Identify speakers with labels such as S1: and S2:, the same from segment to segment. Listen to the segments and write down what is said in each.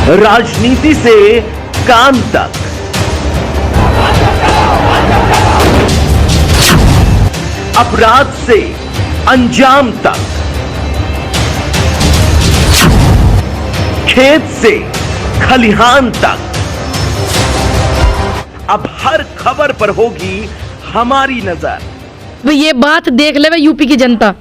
S1: राजनीति से काम तक, अपराध से अंजाम तक, खेत से खलिहान तक, अब हर खबर पर होगी हमारी नजर।
S2: ये बात देख ले यूपी की जनता,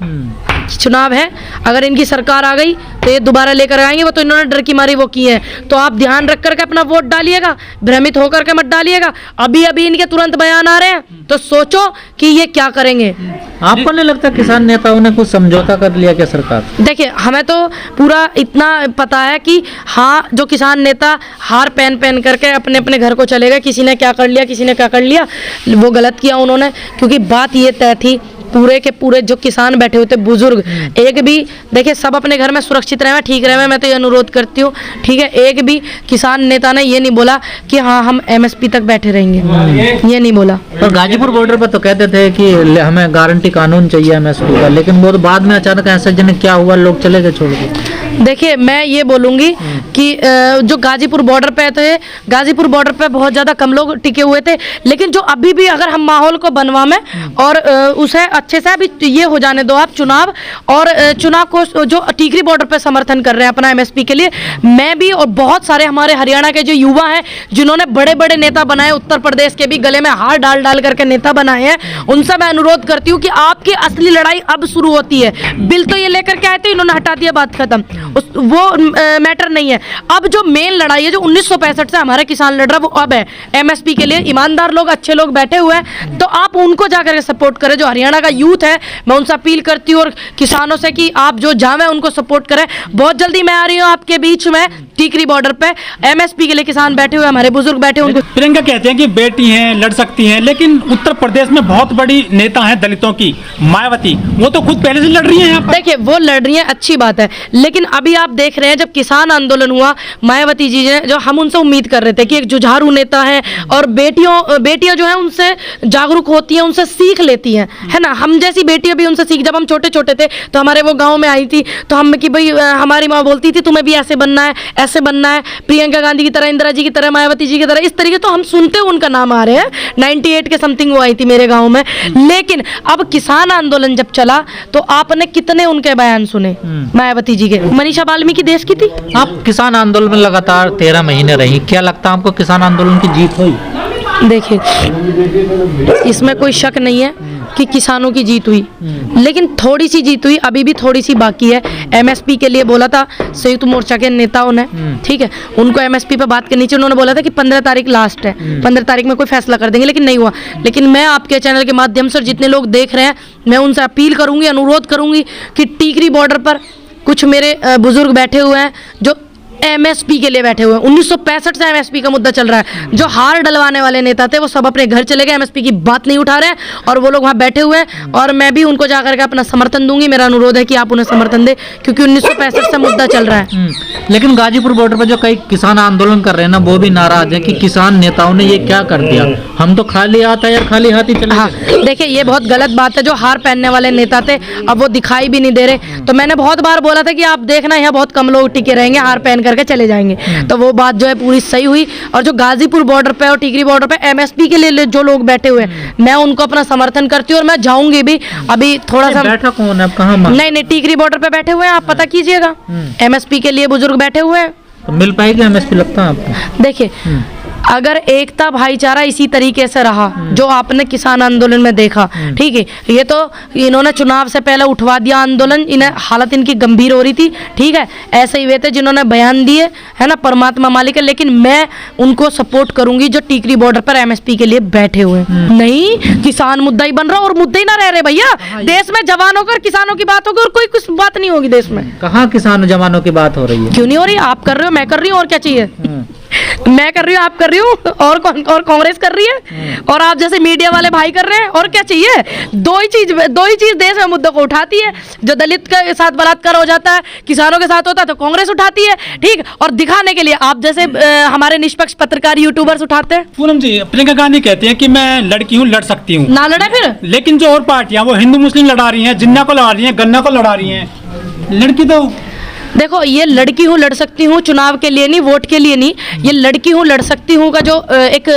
S2: चुनाव है, अगर इनकी सरकार आ गई तो ये दोबारा लेकर आएंगे। वो तो इन्होंने डर की मारी वो की है, तो आप ध्यान रख करके अपना वोट डालिएगा, भ्रमित होकर के मत डालिएगा। अभी अभी इनके तुरंत बयान आ रहे हैं, तो सोचो कि ये क्या करेंगे।
S3: आपको नहीं लगता किसान नेताओं ने कुछ समझौता कर लिया क्या सरकार? देखिए,
S2: हमें तो पूरा इतना पता है कि हाँ, जो किसान नेता हार पहन करके अपने अपने घर को चले गए, किसी ने क्या कर लिया, किसी ने क्या कर लिया, वो गलत किया उन्होंने। क्योंकि बात ये तय थी, पूरे के पूरे जो किसान बैठे हुए थे, बुजुर्ग, एक भी देखिए सब अपने घर में सुरक्षित रहे, ठीक रहे, मैं तो ये अनुरोध करती हूँ, ठीक है। एक भी किसान नेता ने ये नहीं बोला कि हाँ हम एमएसपी तक बैठे रहेंगे, ये नहीं बोला।
S3: और गाजीपुर बॉर्डर पर तो कहते थे कि हमें गारंटी कानून चाहिए एमएसपी का, लेकिन वो तो बाद में अचानक ऐसा जन क्या हुआ, लोग चले गए छोड़ के।
S2: देखिए, मैं ये बोलूँगी कि जो गाजीपुर बॉर्डर पे थे, गाजीपुर बॉर्डर पे बहुत ज़्यादा कम लोग टिके हुए थे, लेकिन जो अभी भी अगर हम माहौल को बनवा में और उसे अच्छे से अभी ये हो जाने दो आप चुनाव, और चुनाव को जो टीकरी बॉर्डर पे समर्थन कर रहे हैं अपना एमएसपी के लिए, मैं भी और बहुत सारे हमारे हरियाणा के जो युवा हैं जिन्होंने बड़े बड़े नेता बनाए, उत्तर प्रदेश के भी गले में हार डाल डाल करके नेता बनाए हैं, उनसे मैं अनुरोध करती हूँ कि आपकी असली लड़ाई अब शुरू होती है। बिल तो ये लेकर के आए थे, इन्होंने हटा दिया, बात खत्म, वो मैटर नहीं है। अब जो मेन लड़ाई है, जो 1965 से हमारे किसान लड़ रहा है, वो अब है एमएसपी के लिए। ईमानदार लोग, अच्छे लोग बैठे हुए हैं, तो आप उनको जाकर सपोर्ट करें। जो हरियाणा का यूथ है, मैं उनसे अपील करती हूँ और किसानों से कि आप जो जावे उनको सपोर्ट करें। बहुत जल्दी मैं आ रही हूँ आपके बीच में टीकरी बॉर्डर पे, एमएसपी के लिए किसान बैठे हुए, हमारे बुजुर्ग बैठे हुए।
S4: प्रियंका कहते हैं कि बेटी हैं, लड़ सकती हैं, लेकिन उत्तर प्रदेश में बहुत बड़ी नेता है दलितों की, मायावती, वो तो खुद पहले से लड़ रही है यहाँ पर।
S2: देखिए, वो लड़ रही है, अच्छी बात है, लेकिन अभी आप देख रहे हैं जब किसान आंदोलन हुआ, मायावती जी ने, जो हम उनसे उम्मीद कर रहे थे कि एक जुझारू नेता है और बेटियां जो है उनसे जागरूक होती हैं, उनसे सीख लेती हैं, है ना। हम जैसी बेटियां भी उनसे सीख, जब हम छोटे छोटे थे तो हमारे वो गांव में आई थी, तो हम कि भाई हमारी माँ बोलती थी तुम्हें भी ऐसे बनना है, ऐसे बनना है, प्रियंका गांधी की तरह, इंदिरा जी की तरह, मायावती जी की तरह, इस तरीके तो हम सुनते उनका नाम आ रहे हैं। 98 के समथिंग वो आई थी मेरे गाँव में। लेकिन अब किसान आंदोलन जब चला तो आपने कितने उनके बयान सुने मायावती जी के। मनीषा वाल्मीकि देश की थी।
S3: आप किसान आंदोलन में लगातार 13 महीने रही, क्या लगता है आपको किसान आंदोलन की जीत हुई?
S2: देखिए, इसमें कोई शक नहीं है कि किसानों की जीत हुई, लेकिन थोड़ी सी जीत हुई, अभी भी थोड़ी सी बाकी है। एमएसपी के लिए बोला था संयुक्त मोर्चा के नेताओं ने, ठीक है, उनको एमएसपी पे बात करनी चाहिए। उन्होंने बोला था कि 15 तारीख लास्ट है, 15 तारीख में कोई फैसला कर देंगे, लेकिन नहीं हुआ। लेकिन मैं आपके चैनल के माध्यम से जितने लोग देख रहे हैं, मैं उनसे अपील करूंगी, अनुरोध करूंगी कि टीकरी बॉर्डर पर कुछ मेरे बुजुर्ग बैठे हुए हैं जो एमएसपी के लिए बैठे हुए हैं। 1965 से एमएसपी का मुद्दा चल रहा है। जो हार डलवाने वाले नेता थे वो सब अपने घर चले गए, एमएसपी की बात नहीं उठा रहे हैं, और वो लोग वहाँ बैठे हुए हैं, और मैं भी उनको जाकर के अपना समर्थन दूंगी। मेरा अनुरोध है कि आप उन्हें समर्थन दें, क्योंकि 1965 से मुद्दा चल रहा है।
S3: लेकिन गाजीपुर बॉर्डर पर जो कई किसान आंदोलन कर रहे हैं ना, वो भी नाराज है कि किसान नेताओं ने ये क्या कर दिया, हम तो खाली हाथ है यार, खाली हाथ ही चले।
S2: हाँ, देखिए, ये बहुत गलत बात है। जो हार पहनने वाले नेता थे अब वो दिखाई भी नहीं दे रहे। तो मैंने बहुत बार बोला था कि आप देखना, यहाँ बहुत कम लोग टिके रहेंगे, हार पहन करके चले जाएंगे। तो वो बात जो है पूरी सही हुई। और जो गाजीपुर बॉर्डर पे और टीकरी बॉर्डर पे एमएसपी के लिए जो लोग बैठे हुए हैं, मैं उनको अपना समर्थन करती हूँ, और मैं जाऊंगी भी। अभी थोड़ा सा
S3: बैठा कौन है, कहाँ?
S2: नहीं, टीकरी बॉर्डर पे बैठे हुए हैं, आप पता कीजिएगा। एमएसपी के लिए बुजुर्ग बैठे हुए हैं,
S3: तो मिल पाएगी एमएसपी लगता है आपको?
S2: देखिए, अगर एकता भाईचारा इसी तरीके से रहा जो आपने किसान आंदोलन में देखा, ठीक है, ये तो इन्होंने चुनाव से पहले उठवा दिया आंदोलन, इन्हें हालत इनकी गंभीर हो रही थी, ठीक है। ऐसे ही वे थे जिन्होंने बयान दिए, है ना, परमात्मा मालिक है। लेकिन मैं उनको सपोर्ट करूंगी जो टीकरी बॉर्डर पर एमएसपी के लिए बैठे हुए। नहीं, किसान मुद्दा ही बन रहा और मुद्दे ही ना रह रहे भैया। देश में जवानों और किसानों की बात होगी और कोई कुछ बात नहीं होगी देश में।
S3: कहाँ किसान जवानों की बात हो रही है?
S2: क्यों नहीं हो रही? आप कर रहे हो, मैं कर रही हूँ, और क्या चाहिए? मैं कर रही हूँ, आप कर रही हूँ, और कांग्रेस कर रही है, और आप जैसे मीडिया वाले भाई कर रहे हैं, और क्या चाहिए? दो ही चीज देश में मुद्दों को उठाती है। जो दलित के साथ बलात्कार हो जाता है, किसानों के साथ होता है, तो कांग्रेस उठाती है, ठीक, और दिखाने के लिए आप जैसे हमारे निष्पक्ष पत्रकार यूट्यूबर्स उठाते हैं।
S4: पूनम जी, प्रियंका गांधी कहती है कि मैं लड़की हूँ, लड़ सकती हूँ,
S2: ना लड़े फिर।
S4: लेकिन जो और पार्टियां वो हिंदू मुस्लिम लड़ा रही हैं, जिन्ना को लड़ा रही हैं, गन्ना को लड़ा रही हैं, लड़की तो
S2: देखो, ये लड़की हूँ लड़ सकती हूँ, चुनाव के लिए नहीं, वोट के लिए नहीं, ये लड़की हूँ लड़ सकती हूँ का जो एक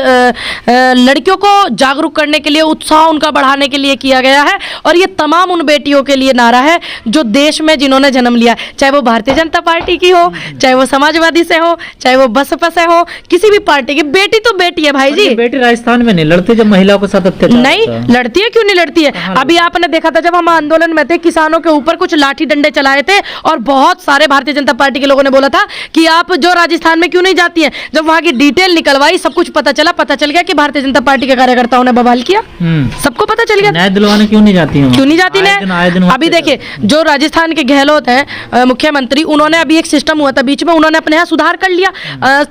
S2: लड़कियों को जागरूक करने के लिए, उत्साह उनका बढ़ाने के लिए किया गया है। और ये तमाम उन बेटियों के लिए नारा है जो देश में जिन्होंने जन्म लिया, चाहे वो भारतीय जनता पार्टी की हो, चाहे वो समाजवादी से हो, चाहे वो बसपा से हो, किसी भी पार्टी की। बेटी तो बेटी है भाई जी।
S3: बेटी राजस्थान में नहीं लड़ती जब महिलाओं के साथ अत्याचार
S2: नहीं लड़ती है, क्यों नहीं लड़ती है? अभी आपने देखा था जब हम आंदोलन में थे, किसानों के ऊपर कुछ लाठी डंडे चलाए थे और बहुत सारे भारतीय जनता पार्टी के लोगों ने बोला था कि आप जो राजस्थान में क्यों नहीं जाती हैं। जब वहां की डिटेल निकलवाई, सब कुछ पता चल गया कि भारतीय जनता पार्टी के कार्यकर्ताओं ने बवाल किया, सबको पता चल गया।
S3: न्याय दिलवाने क्यों नहीं जाती हैं?
S2: क्यों नहीं जाती ने? अभी देखिए, जो राजस्थान के गहलोत हैं मुख्यमंत्री, उन्होंने अभी एक सिस्टम हुआ था बीच में, उन्होंने अपने यहाँ सुधार कर लिया,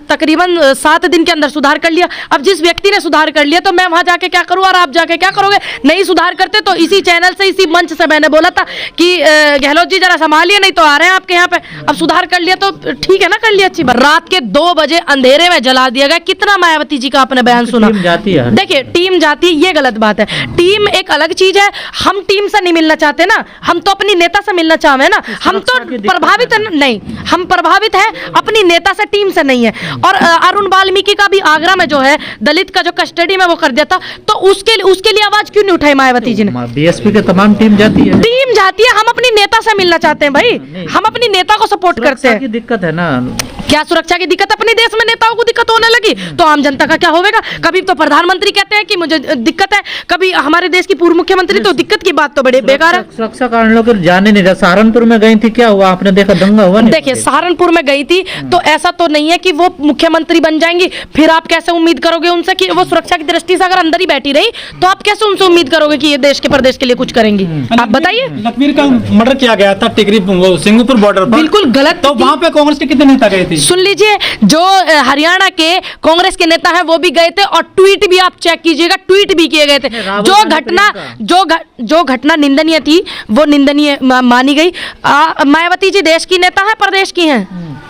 S2: तकरीबन 7 दिन के अंदर सुधार कर लिया। अब जिस व्यक्ति ने सुधार कर लिया तो मैं वहां जाके क्या करूं और आप जाके क्या करोगे? नहीं सुधार करते तो इसी चैनल से, इसी मंच से मैंने बोला था कि गहलोत जी जरा संभालिए, नहीं तो आ रहे हैं आपके यहाँ पे। अब सुधार कर लिया तो ठीक है ना, कर लिया, अच्छी बात। रात के 2 बजे अंधेरे में जला दिया गया। कितना मायावती जी का आपने बयान सुना? देखिए, टीम जाती है, ये गलत बात है। टीम एक अलग चीज है, हम टीम से नहीं मिलना चाहते ना, हम तो अपनी नेता से मिलना चाहते ना। हम तो प्रभावित नहीं, हम प्रभावित है अपनी नेता से, टीम से नहीं है। और अरुण वाल्मीकि का भी आगरा में जो है दलित का जो कस्टडी में वो कर दिया था, तो उसके लिए आवाज क्यों नहीं उठाई मायावती जी ने?
S3: बीएसपी के तमाम टीम जाती है,
S2: हम अपनी नेता से मिलना चाहते हैं भाई, हम अपनी नेता को सपोर्ट करते हैं।
S3: दिक्कत है ना,
S2: क्या सुरक्षा की दिक्कत? अपने देश में नेताओं को दिक्कत होने लगी तो आम जनता का क्या होगा? कभी तो प्रधानमंत्री कहते हैं कि मुझे दिक्कत है, कभी हमारे देश की पूर्व मुख्यमंत्री, तो दिक्कत की बात तो बड़े बेकार है।
S3: सुरक्षा कारण लोग जाने नहीं रहा। सहारनपुर में गई थी, क्या हुआ आपने देखा? दंगा हुआ?
S2: देखिए, सहारनपुर में गई थी तो ऐसा तो नहीं है कि वो मुख्यमंत्री बन जाएंगी, फिर आप कैसे उम्मीद करोगे उनसे कि वो सुरक्षा की दृष्टि से अगर अंदर ही बैठी रही तो आप कैसे उनसे उम्मीद करोगे कि ये देश के प्रदेश के लिए कुछ करेंगी? आप बताइए।
S4: लखवीर का मर्डर किया गया था टिकरी सिंगूपुर बॉर्डर पर,
S2: बिल्कुल गलत।
S4: तो वहां पे कांग्रेस के कितने नेता गए थे?
S2: सुन लीजिए, जो हरियाणा के कांग्रेस के नेता हैं वो भी गए थे और ट्वीट भी आप चेक कीजिएगा, ट्वीट भी किए गए थे। जो घटना निंदनीय थी वो निंदनीय मानी गई। मायावती जी देश की नेता है, प्रदेश की हैं?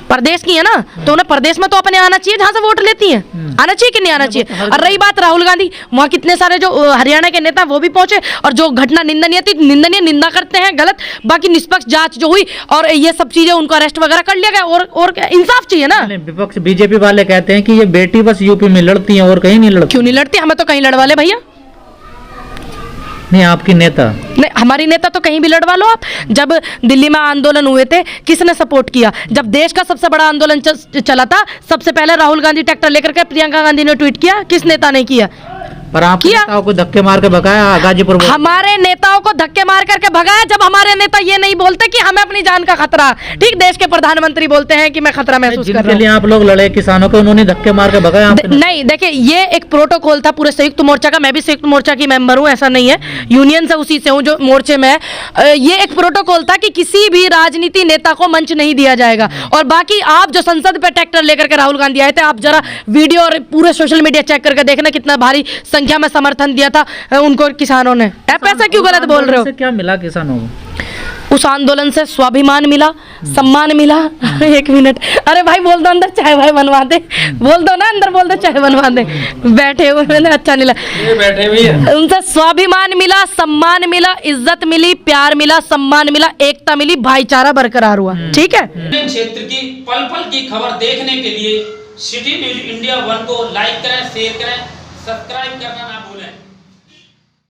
S2: प्रदेश की है ना, तो उन्हें प्रदेश में तो अपने आना चाहिए जहां से वोट लेती हैं। आना चाहिए कि नहीं आना चाहिए? और रही बात राहुल गांधी, वहां कितने सारे जो हरियाणा के नेता वो भी पहुंचे और जो घटना निंदनीय थी, निंदनीय निंदा करते हैं, गलत। बाकी निष्पक्ष जांच जो हुई और ये सब चीजें, उनको अरेस्ट वगैरह कर लिया गया और इंसाफ चाहिए ना।
S3: विपक्ष बीजेपी वाले कहते हैं कि ये बेटी बस यूपी में लड़ती है और कहीं नहीं लड़ती।
S2: क्यों नहीं लड़ती? हमें तो कहीं लड़वा ले भैया।
S3: नहीं, आपकी नेता
S2: नहीं, हमारी नेता तो कहीं भी लड़वा लो आप। जब दिल्ली में आंदोलन हुए थे, किसने सपोर्ट किया? जब देश का सबसे बड़ा आंदोलन चला था, सबसे पहले राहुल गांधी ट्रैक्टर लेकर के, प्रियंका गांधी ने ट्वीट किया, किस नेता ने किया?
S3: पर आप नेताओं को धक्के मार के भगाया गाजीपुर।
S2: हमारे नेताओं को धक्के मार करके भगाया जब हमारे नेता ये नहीं बोलते कि हमें अपनी जान का खतरा। ठीक, देश के प्रधानमंत्री बोलते हैं कि मैं खतरा महसूस कर रहा हूं।
S3: आप लोग लड़े किसानों को, उन्होंने धक्के मार के भगाया?
S2: नहीं, देखिए, ये एक प्रोटोकॉल था पूरे संयुक्त मोर्चा का। मैं भी संयुक्त मोर्चा की मेंबर हूं, ऐसा नहीं है, यूनियन से उसी से हूं जो मोर्चे में है। ये एक प्रोटोकॉल था कि किसी भी राजनीति नेता को मंच नहीं दिया जाएगा। और बाकी आप जो संसद पे ट्रैक्टर लेकर के राहुल गांधी आए थे, आप जरा वीडियो और पूरे सोशल मीडिया चेक करके देखना कितना भारी संख्या में समर्थन दिया था उनको किसानों ने। आप ऐसा क्यों गलत बोल रहे हो?
S3: क्या मिला किसानों को?
S2: उस आंदोलन से स्वाभिमान मिला, सम्मान मिला। एक मिनट, अरे भाई बोल दो अंदर चाय भाई बनवा दे, बोल दो ना अंदर, बोल दो चाय बनवा दे। बैठे हुए मैंने अच्छा नहीं लगा, बैठे हुए हैं। उनसे स्वाभिमान मिला, सम्मान मिला, इज्जत मिली, प्यार मिला, सम्मान मिला, एकता मिली, भाईचारा बरकरार हुआ। ठीक है।
S5: क्षेत्र की पल पल की खबर देखने के लिए सिटी न्यूज इंडिया 1 को लाइक करें, शेयर करें, सब्सक्राइब करना ना भूलें।